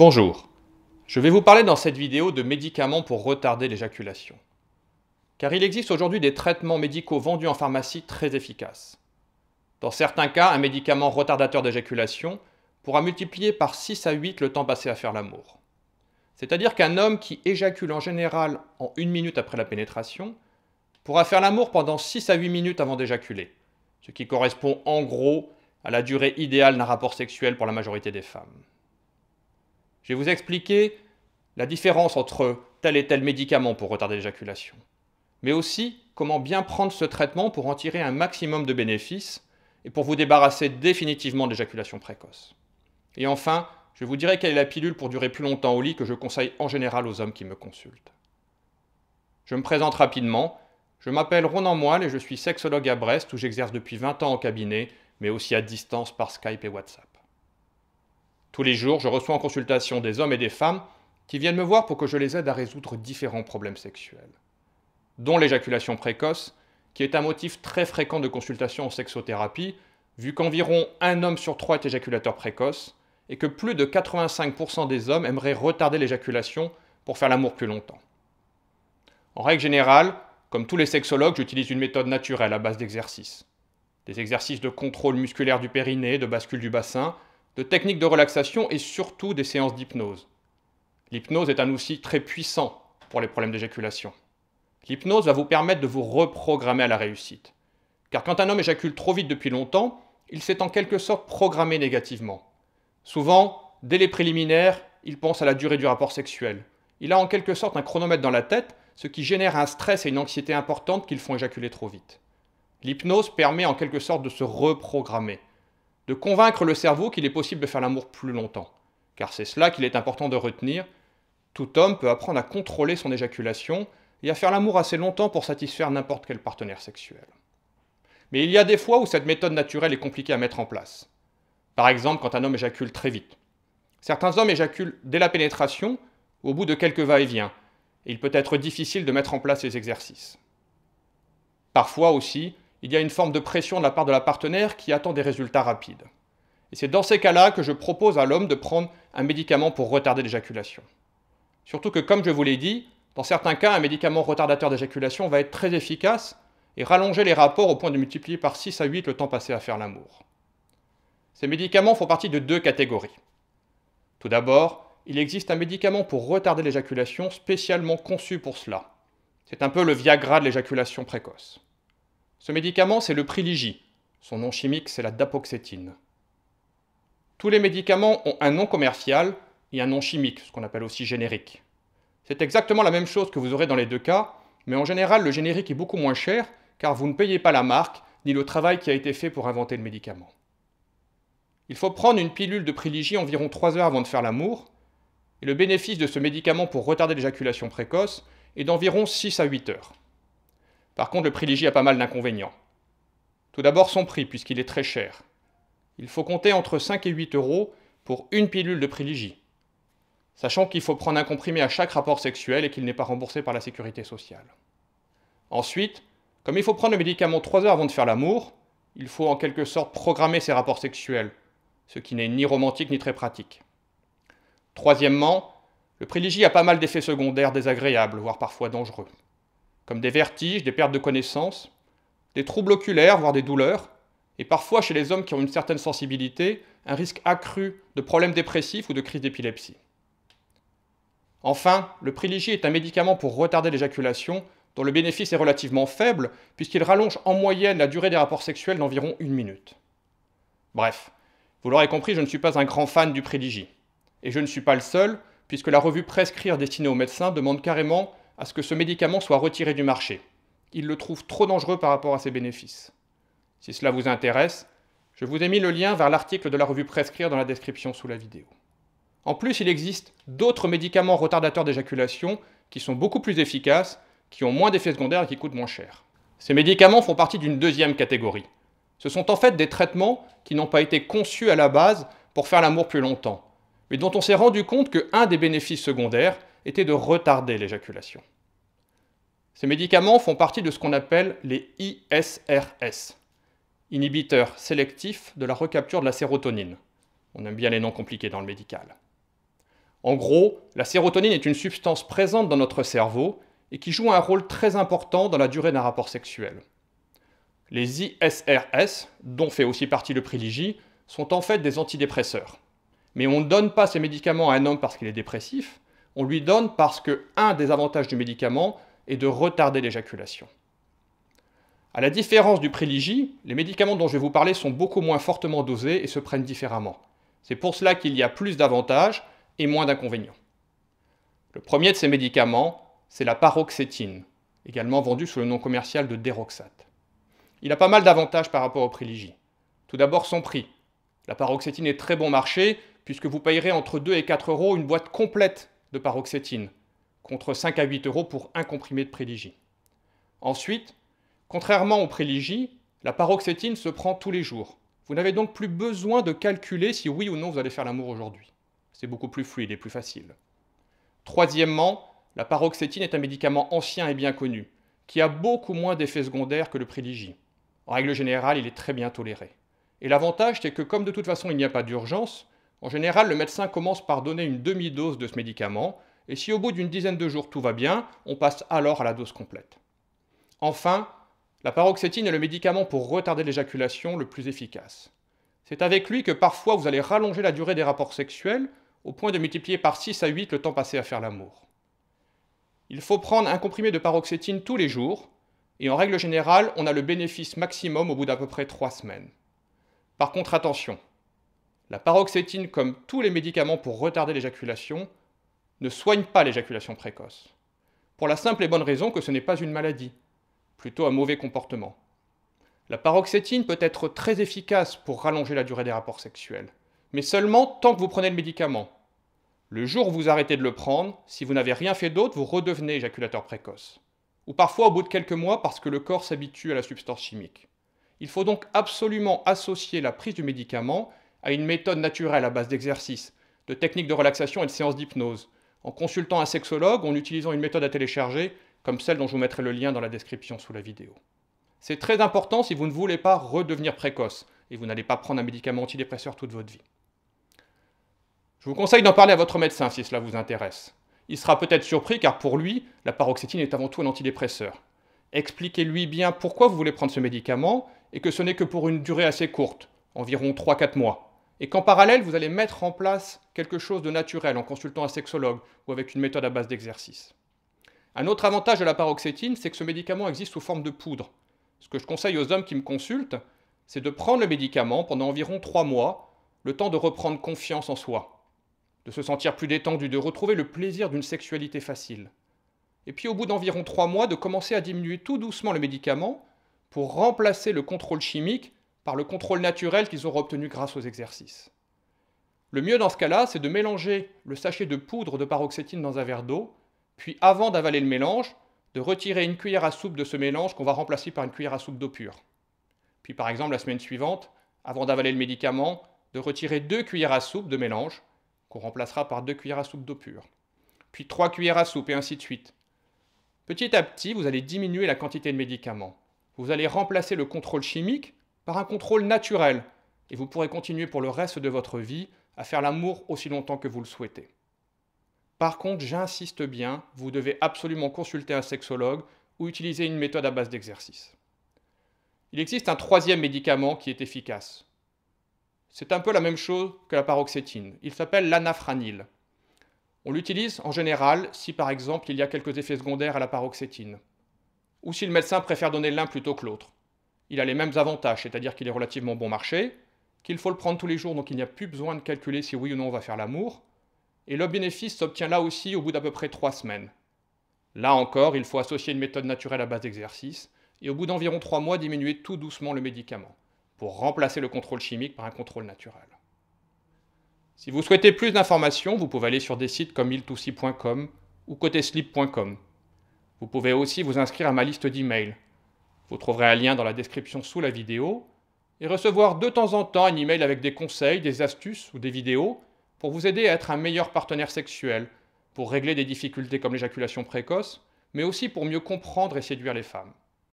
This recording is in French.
Bonjour, je vais vous parler dans cette vidéo de médicaments pour retarder l'éjaculation. Car il existe aujourd'hui des traitements médicaux vendus en pharmacie très efficaces. Dans certains cas, un médicament retardateur d'éjaculation pourra multiplier par 6 à 8 le temps passé à faire l'amour. C'est-à-dire qu'un homme qui éjacule en général en 1 minute après la pénétration pourra faire l'amour pendant 6 à 8 minutes avant d'éjaculer, ce qui correspond en gros à la durée idéale d'un rapport sexuel pour la majorité des femmes. Je vais vous expliquer la différence entre tel et tel médicament pour retarder l'éjaculation, mais aussi comment bien prendre ce traitement pour en tirer un maximum de bénéfices et pour vous débarrasser définitivement de l'éjaculation précoce. Et enfin, je vous dirai quelle est la pilule pour durer plus longtemps au lit que je conseille en général aux hommes qui me consultent. Je me présente rapidement, je m'appelle Ronan Moelle et je suis sexologue à Brest où j'exerce depuis 20 ans en cabinet, mais aussi à distance par Skype et WhatsApp. Tous les jours, je reçois en consultation des hommes et des femmes qui viennent me voir pour que je les aide à résoudre différents problèmes sexuels, dont l'éjaculation précoce, qui est un motif très fréquent de consultation en sexothérapie, vu qu'environ 1 homme sur 3 est éjaculateur précoce, et que plus de 85% des hommes aimeraient retarder l'éjaculation pour faire l'amour plus longtemps. En règle générale, comme tous les sexologues, j'utilise une méthode naturelle à base d'exercices. Des exercices de contrôle musculaire du périnée, de bascule du bassin, de techniques de relaxation et surtout des séances d'hypnose. L'hypnose est un outil très puissant pour les problèmes d'éjaculation. L'hypnose va vous permettre de vous reprogrammer à la réussite. Car quand un homme éjacule trop vite depuis longtemps, il s'est en quelque sorte programmé négativement. Souvent, dès les préliminaires, il pense à la durée du rapport sexuel. Il a en quelque sorte un chronomètre dans la tête, ce qui génère un stress et une anxiété importante qui le font éjaculer trop vite. L'hypnose permet en quelque sorte de se reprogrammer, de convaincre le cerveau qu'il est possible de faire l'amour plus longtemps. Car c'est cela qu'il est important de retenir. Tout homme peut apprendre à contrôler son éjaculation et à faire l'amour assez longtemps pour satisfaire n'importe quel partenaire sexuel. Mais il y a des fois où cette méthode naturelle est compliquée à mettre en place. Par exemple, quand un homme éjacule très vite. Certains hommes éjaculent dès la pénétration, au bout de quelques va-et-vient, et il peut être difficile de mettre en place ces exercices. Parfois aussi, il y a une forme de pression de la part de la partenaire qui attend des résultats rapides. Et c'est dans ces cas-là que je propose à l'homme de prendre un médicament pour retarder l'éjaculation. Surtout que, comme je vous l'ai dit, dans certains cas, un médicament retardateur d'éjaculation va être très efficace et rallonger les rapports au point de multiplier par 6 à 8 le temps passé à faire l'amour. Ces médicaments font partie de 2 catégories. Tout d'abord, il existe un médicament pour retarder l'éjaculation spécialement conçu pour cela. C'est un peu le Viagra de l'éjaculation précoce. Ce médicament, c'est le Privilégi. Son nom chimique, c'est la dapoxétine. Tous les médicaments ont un nom commercial et un nom chimique, ce qu'on appelle aussi générique. C'est exactement la même chose que vous aurez dans les 2 cas, mais en général, le générique est beaucoup moins cher, car vous ne payez pas la marque, ni le travail qui a été fait pour inventer le médicament. Il faut prendre une pilule de Privilégi environ 3 heures avant de faire l'amour, et le bénéfice de ce médicament pour retarder l'éjaculation précoce est d'environ 6 à 8 heures. Par contre, le Privilégi a pas mal d'inconvénients. Tout d'abord son prix, puisqu'il est très cher. Il faut compter entre 5 et 8 euros pour une pilule de Privilégi, sachant qu'il faut prendre un comprimé à chaque rapport sexuel et qu'il n'est pas remboursé par la sécurité sociale. Ensuite, comme il faut prendre le médicament 3 heures avant de faire l'amour, il faut en quelque sorte programmer ses rapports sexuels, ce qui n'est ni romantique ni très pratique. Troisièmement, le Privilégi a pas mal d'effets secondaires désagréables, voire parfois dangereux, comme des vertiges, des pertes de connaissance, des troubles oculaires, voire des douleurs, et parfois chez les hommes qui ont une certaine sensibilité, un risque accru de problèmes dépressifs ou de crise d'épilepsie. Enfin, le Privilégi est un médicament pour retarder l'éjaculation dont le bénéfice est relativement faible puisqu'il rallonge en moyenne la durée des rapports sexuels d'environ 1 minute. Bref, vous l'aurez compris, je ne suis pas un grand fan du Privilégi. Et je ne suis pas le seul, puisque la revue Prescrire destinée aux médecins demande carrément à ce que ce médicament soit retiré du marché. Il le trouve trop dangereux par rapport à ses bénéfices. Si cela vous intéresse, je vous ai mis le lien vers l'article de la revue Prescrire dans la description sous la vidéo. En plus, il existe d'autres médicaments retardateurs d'éjaculation qui sont beaucoup plus efficaces, qui ont moins d'effets secondaires et qui coûtent moins cher. Ces médicaments font partie d'une 2e catégorie. Ce sont en fait des traitements qui n'ont pas été conçus à la base pour faire l'amour plus longtemps, mais dont on s'est rendu compte qu'un des bénéfices secondaires était de retarder l'éjaculation. Ces médicaments font partie de ce qu'on appelle les ISRS, inhibiteurs sélectifs de la recapture de la sérotonine. On aime bien les noms compliqués dans le médical. En gros, la sérotonine est une substance présente dans notre cerveau et qui joue un rôle très important dans la durée d'un rapport sexuel. Les ISRS, dont fait aussi partie le Privilégi, sont en fait des antidépresseurs. Mais on ne donne pas ces médicaments à un homme parce qu'il est dépressif, on lui donne parce que un des avantages du médicament est de retarder l'éjaculation. À la différence du Privilégi, les médicaments dont je vais vous parler sont beaucoup moins fortement dosés et se prennent différemment. C'est pour cela qu'il y a plus d'avantages et moins d'inconvénients. Le premier de ces médicaments, c'est la paroxétine, également vendue sous le nom commercial de Deroxate. Il a pas mal d'avantages par rapport au Privilégi. Tout d'abord son prix. La paroxétine est très bon marché puisque vous payerez entre 2 et 4 euros une boîte complète de paroxétine, contre 5 à 8 euros pour un comprimé de Privilégi. Ensuite, contrairement au Privilégi, la paroxétine se prend tous les jours. Vous n'avez donc plus besoin de calculer si oui ou non vous allez faire l'amour aujourd'hui. C'est beaucoup plus fluide et plus facile. Troisièmement, la paroxétine est un médicament ancien et bien connu, qui a beaucoup moins d'effets secondaires que le Privilégi. En règle générale, il est très bien toléré. Et l'avantage, c'est que comme de toute façon il n'y a pas d'urgence, en général le médecin commence par donner une demi-dose de ce médicament, et si au bout d'une dizaine de jours tout va bien, on passe alors à la dose complète. Enfin, la paroxétine est le médicament pour retarder l'éjaculation le plus efficace. C'est avec lui que parfois vous allez rallonger la durée des rapports sexuels au point de multiplier par 6 à 8 le temps passé à faire l'amour. Il faut prendre un comprimé de paroxétine tous les jours, et en règle générale, on a le bénéfice maximum au bout d'à peu près 3 semaines. Par contre, attention, la paroxétine, comme tous les médicaments pour retarder l'éjaculation, ne soigne pas l'éjaculation précoce. Pour la simple et bonne raison que ce n'est pas une maladie, plutôt un mauvais comportement. La paroxétine peut être très efficace pour rallonger la durée des rapports sexuels, mais seulement tant que vous prenez le médicament. Le jour où vous arrêtez de le prendre, si vous n'avez rien fait d'autre, vous redevenez éjaculateur précoce. Ou parfois au bout de quelques mois parce que le corps s'habitue à la substance chimique. Il faut donc absolument associer la prise du médicament à une méthode naturelle à base d'exercices, de techniques de relaxation et de séances d'hypnose, en consultant un sexologue ou en utilisant une méthode à télécharger, comme celle dont je vous mettrai le lien dans la description sous la vidéo. C'est très important si vous ne voulez pas redevenir précoce, et vous n'allez pas prendre un médicament antidépresseur toute votre vie. Je vous conseille d'en parler à votre médecin si cela vous intéresse. Il sera peut-être surpris car pour lui, la paroxétine est avant tout un antidépresseur. Expliquez-lui bien pourquoi vous voulez prendre ce médicament et que ce n'est que pour une durée assez courte, environ 3-4 mois. Et qu'en parallèle, vous allez mettre en place quelque chose de naturel en consultant un sexologue ou avec une méthode à base d'exercice. Un autre avantage de la paroxétine, c'est que ce médicament existe sous forme de poudre. Ce que je conseille aux hommes qui me consultent, c'est de prendre le médicament pendant environ 3 mois, le temps de reprendre confiance en soi, de se sentir plus détendu, de retrouver le plaisir d'une sexualité facile. Et puis au bout d'environ 3 mois, de commencer à diminuer tout doucement le médicament pour remplacer le contrôle chimique par le contrôle naturel qu'ils auront obtenu grâce aux exercices. Le mieux dans ce cas-là, c'est de mélanger le sachet de poudre de paroxétine dans un verre d'eau, puis avant d'avaler le mélange, de retirer une cuillère à soupe de ce mélange qu'on va remplacer par une cuillère à soupe d'eau pure. Puis par exemple, la semaine suivante, avant d'avaler le médicament, de retirer 2 cuillères à soupe de mélange, qu'on remplacera par 2 cuillères à soupe d'eau pure. Puis 3 cuillères à soupe et ainsi de suite. Petit à petit, vous allez diminuer la quantité de médicaments. Vous allez remplacer le contrôle chimique par un contrôle naturel, et vous pourrez continuer pour le reste de votre vie à faire l'amour aussi longtemps que vous le souhaitez. Par contre, j'insiste bien, vous devez absolument consulter un sexologue ou utiliser une méthode à base d'exercice. Il existe un troisième médicament qui est efficace. C'est un peu la même chose que la paroxétine. Il s'appelle l'anafranil. On l'utilise en général si par exemple il y a quelques effets secondaires à la paroxétine, ou si le médecin préfère donner l'un plutôt que l'autre. Il a les mêmes avantages, c'est-à-dire qu'il est relativement bon marché, qu'il faut le prendre tous les jours, donc il n'y a plus besoin de calculer si oui ou non on va faire l'amour, et le bénéfice s'obtient là aussi au bout d'à peu près 3 semaines. Là encore, il faut associer une méthode naturelle à base d'exercice, et au bout d'environ 3 mois, diminuer tout doucement le médicament, pour remplacer le contrôle chimique par un contrôle naturel. Si vous souhaitez plus d'informations, vous pouvez aller sur des sites comme il2c.com ou coteslip.com. Vous pouvez aussi vous inscrire à ma liste d'emails. Vous trouverez un lien dans la description sous la vidéo et recevoir de temps en temps un email avec des conseils, des astuces ou des vidéos pour vous aider à être un meilleur partenaire sexuel, pour régler des difficultés comme l'éjaculation précoce, mais aussi pour mieux comprendre et séduire les femmes.